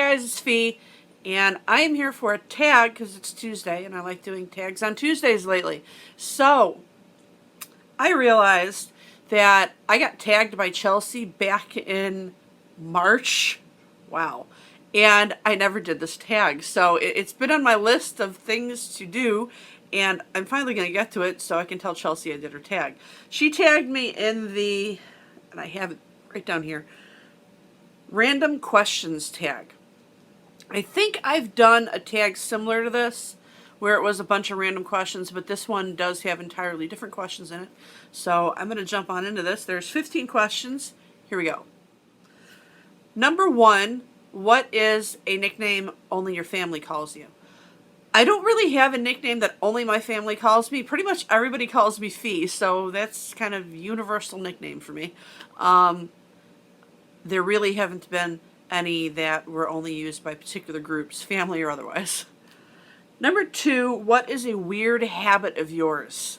guys, it's Fee, and I am here for a tag because it's Tuesday and I like doing tags on Tuesdays lately. So, I realized that I got tagged by Chelsea back in March. Wow. And I never did this tag. So it's been on my list of things to do, and I'm finally going to get to it so I can tell Chelsea I did her tag. She tagged me in the, and I have it right down here, random questions tag. I think I've done a tag similar to this where it was a bunch of random questions, but this one does have entirely different questions in it. So I'm going to jump on into this. There's 15 questions. Here we go. Number 1, what is a nickname only your family calls you? I don't really have a nickname that only my family calls me. Pretty much everybody calls me Fee, so that's kind of universal nickname for me. There really haven't been any that were only used by particular groups, family or otherwise. Number 2, what is a weird habit of yours?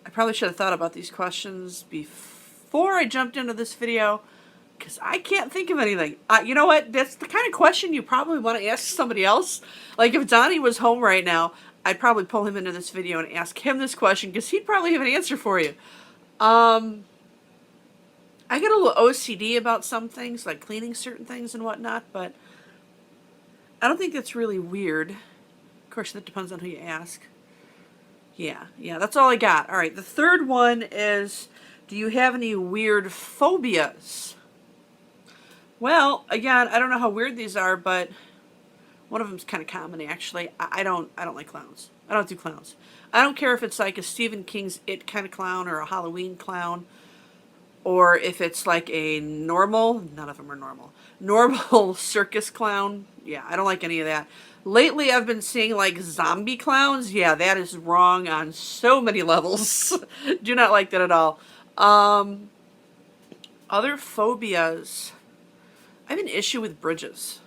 I probably should have thought about these questions before I jumped into this video, because I can't think of anything. You know what? That's the kind of question you probably want to ask somebody else. Like if Donnie was home right now, I'd probably pull him into this video and ask him this question because he'd probably have an answer for you. I get a little OCD about some things, like cleaning certain things and whatnot, but I don't think that's really weird. Of course, that depends on who you ask. Yeah, that's all I got. All right, the third one is, do you have any weird phobias? Well, again, I don't know how weird these are, but one of them's kind of common, actually. I don't like clowns. I don't do clowns. I don't care if it's like a Stephen King's It kind of clown or a Halloween clown, or if it's like a normal, none of them are normal circus clown. Yeah, I don't like any of that. Lately, I've been seeing like zombie clowns. Yeah, that is wrong on so many levels. Do not like that at all. Other phobias. I have an issue with bridges.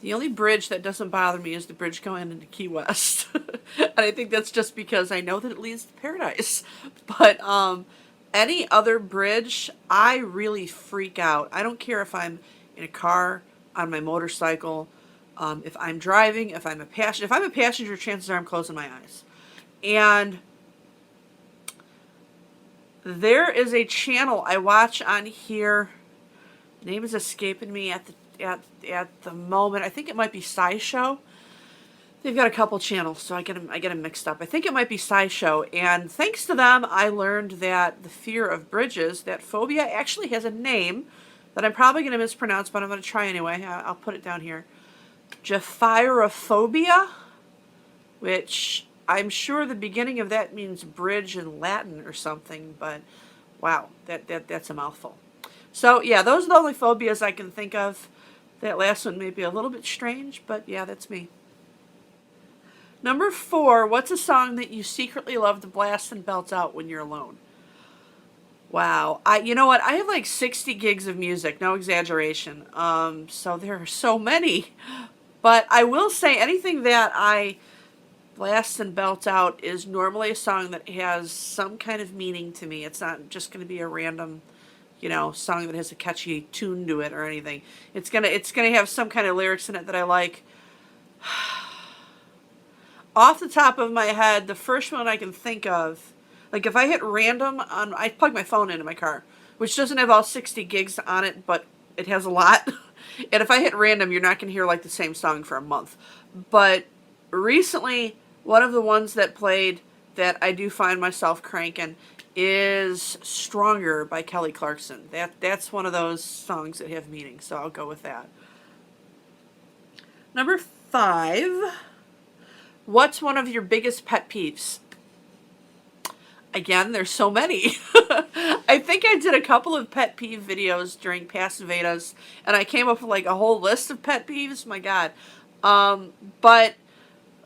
The only bridge that doesn't bother me is the bridge going into Key West. And I think that's just because I know that it leads to paradise. But any other bridge, I really freak out. I don't care if I'm in a car, on my motorcycle, if I'm driving, if I'm a passenger. If I'm a passenger, chances are I'm closing my eyes. And there is a channel I watch on here. Name is escaping me at the moment. I think it might be SciShow. They've got a couple channels, so I get them mixed up. I think it might be SciShow, and thanks to them, I learned that the fear of bridges, that phobia, actually has a name that I'm probably going to mispronounce, but I'm going to try anyway. I'll put it down here. Japhyrophobia, which I'm sure the beginning of that means bridge in Latin or something, but wow, that's a mouthful. So yeah, those are the only phobias I can think of. That last one may be a little bit strange, but yeah, that's me. Number 4, what's a song that you secretly love to blast and belt out when you're alone? Wow. You know what? I have like 60 gigs of music, no exaggeration. So there are so many. But I will say anything that I blast and belt out is normally a song that has some kind of meaning to me. It's not just going to be a random, song that has a catchy tune to it or anything. It's gonna have some kind of lyrics in it that I like. Off the top of my head, the first one I can think of, like if I hit random I plug my phone into my car, which doesn't have all 60 gigs on it, but it has a lot. And if I hit random, you're not going to hear like the same song for a month. But recently, one of the ones that played that I do find myself cranking is Stronger by Kelly Clarkson. That's one of those songs that have meaning, so I'll go with that. Number 5, what's one of your biggest pet peeves? Again, there's so many. I think I did a couple of pet peeve videos during past Vedas, and I came up with like a whole list of pet peeves. My God. But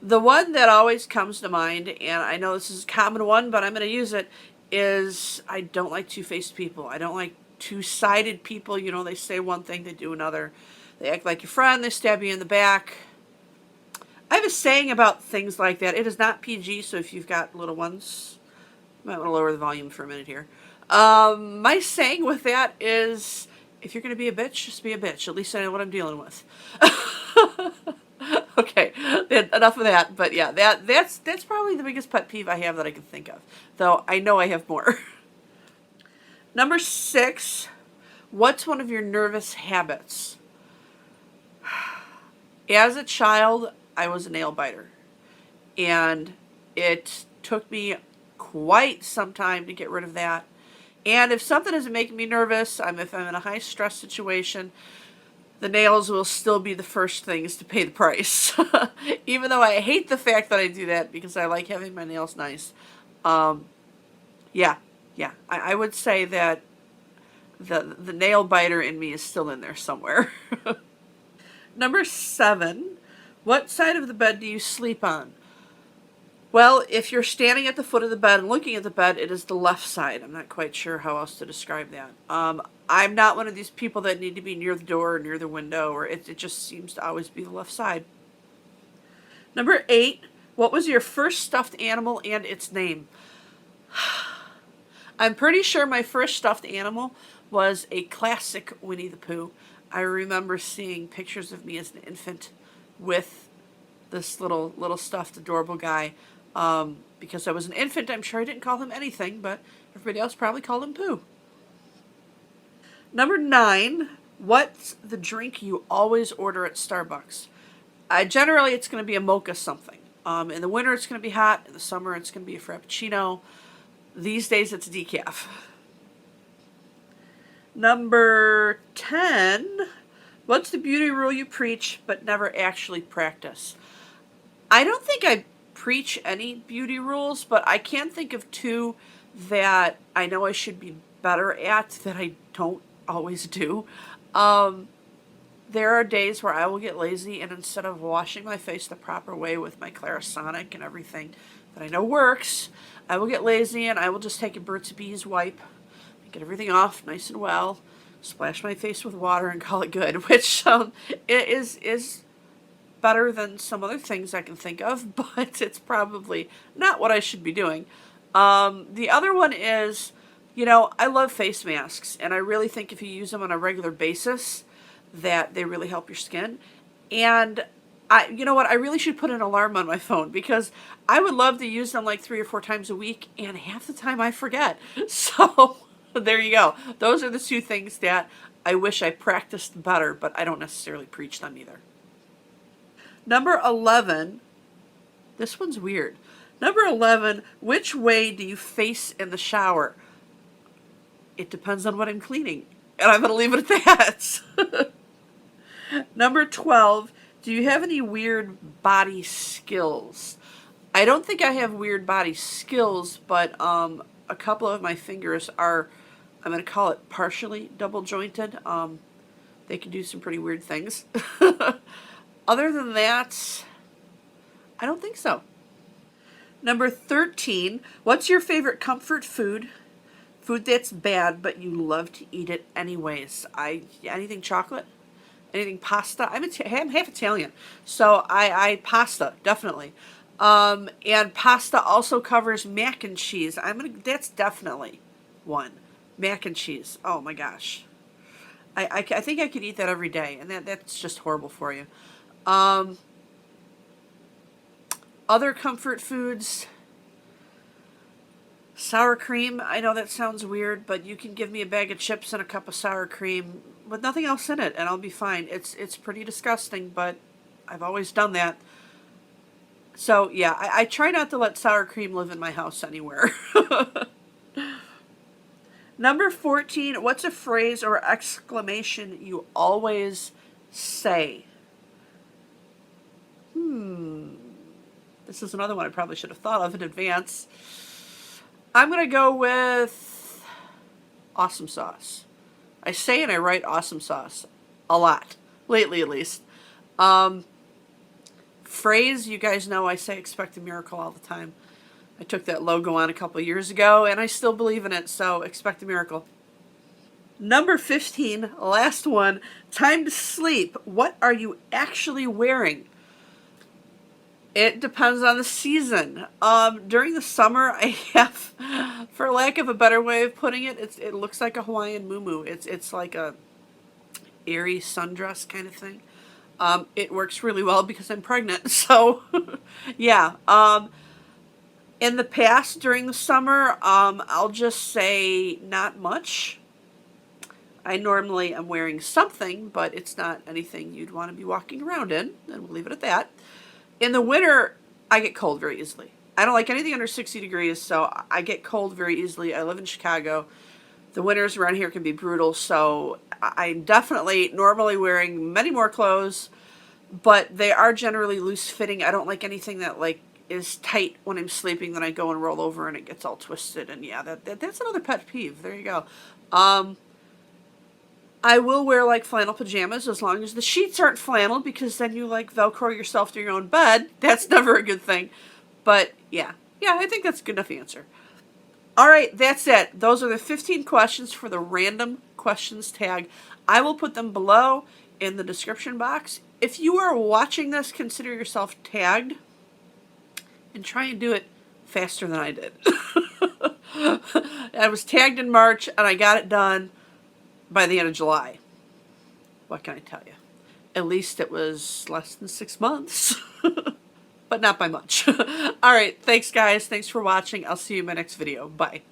the one that always comes to mind, and I know this is a common one, but I'm going to use it, is I don't like two-faced people. I don't like two-sided people. They say one thing, they do another. They act like your friend, they stab you in the back. I have a saying about things like that. It is not PG, so if you've got little ones, you might want to lower the volume for a minute here. My saying with that is, if you're going to be a bitch, just be a bitch. At least I know what I'm dealing with. Okay, enough of that. But yeah, that's probably the biggest pet peeve I have that I can think of. Though I know I have more. Number 6, what's one of your nervous habits? As a child, I was a nail biter. And it took me quite some time to get rid of that. And if something isn't making me nervous, if I'm in a high stress situation, the nails will still be the first things to pay the price. Even though I hate the fact that I do that because I like having my nails nice. Yeah, I would say that the nail biter in me is still in there somewhere. Number 7, what side of the bed do you sleep on? Well, if you're standing at the foot of the bed and looking at the bed, it is the left side. I'm not quite sure how else to describe that. I'm not one of these people that need to be near the door or near the window, or it just seems to always be the left side. Number 8, what was your first stuffed animal and its name? I'm pretty sure my first stuffed animal was a classic Winnie the Pooh. I remember seeing pictures of me as an infant with this little stuffed adorable guy. Because I was an infant, I'm sure I didn't call him anything, but everybody else probably called him Pooh. Number 9, what's the drink you always order at Starbucks? Generally, it's going to be a mocha something. In the winter, it's going to be hot. In the summer, it's going to be a frappuccino. These days, it's decaf. Number 10, what's the beauty rule you preach but never actually practice? I don't think I preach any beauty rules, but I can think of 2 that I know I should be better at that I don't always do. There are days where I will get lazy, and instead of washing my face the proper way with my Clarisonic and everything that I know works, I will get lazy and I will just take a Burt's Bees wipe, get everything off nice and well, splash my face with water and call it good, which is better than some other things I can think of, but it's probably not what I should be doing. The other one is, I love face masks, and I really think if you use them on a regular basis, that they really help your skin. And you know what, I really should put an alarm on my phone, because I would love to use them like 3 or 4 times a week, and half the time I forget. So there you go. Those are the 2 things that I wish I practiced better, but I don't necessarily preach them either. Number 11, this one's weird. Number 11, which way do you face in the shower? It depends on what I'm cleaning, and I'm going to leave it at that. Number 12, do you have any weird body skills? I don't think I have weird body skills, but a couple of my fingers are, I'm going to call it partially double jointed. They can do some pretty weird things. Other than that, I don't think so. Number 13, what's your favorite comfort food? Food that's bad, but you love to eat it anyways. Anything chocolate, anything pasta. I'm half Italian, so I pasta, definitely. And pasta also covers mac and cheese. That's definitely one. Mac and cheese. Oh my gosh. I think I could eat that every day, and that's just horrible for you. Other comfort foods, sour cream. I know that sounds weird, but you can give me a bag of chips and a cup of sour cream with nothing else in it, and I'll be fine. It's pretty disgusting, but I've always done that. So yeah, I try not to let sour cream live in my house anywhere. Number 14, what's a phrase or exclamation you always say? This is another one I probably should have thought of in advance. I'm going to go with awesome sauce. I say and I write awesome sauce a lot, lately at least. Phrase, you guys know I say expect a miracle all the time. I took that logo on a couple of years ago, and I still believe in it, so expect a miracle. Number 15, last one, time to sleep. What are you actually wearing? It depends on the season. During the summer, I have, for lack of a better way of putting it, it looks like a Hawaiian muumuu. It's like a airy sundress kind of thing. It works really well because I'm pregnant. So yeah. In the past, during the summer, I'll just say not much. I normally am wearing something, but it's not anything you'd want to be walking around in, and we'll leave it at that. In the winter, I get cold very easily. I don't like anything under 60 degrees, so I get cold very easily. I live in Chicago. The winters around here can be brutal, so I'm definitely normally wearing many more clothes, but they are generally loose fitting. I don't like anything that like is tight when I'm sleeping, then I go and roll over and it gets all twisted. And yeah, that's another pet peeve. There you go. I will wear like flannel pajamas as long as the sheets aren't flannel, because then you like Velcro yourself to your own bed. That's never a good thing. But yeah, I think that's a good enough answer. All right, that's it. Those are the 15 questions for the random questions tag. I will put them below in the description box. If you are watching this, consider yourself tagged and try and do it faster than I did. I was tagged in March and I got it done by the end of July. What can I tell you? At least it was less than 6 months, but not by much. All right, thanks guys. Thanks for watching. I'll see you in my next video. Bye.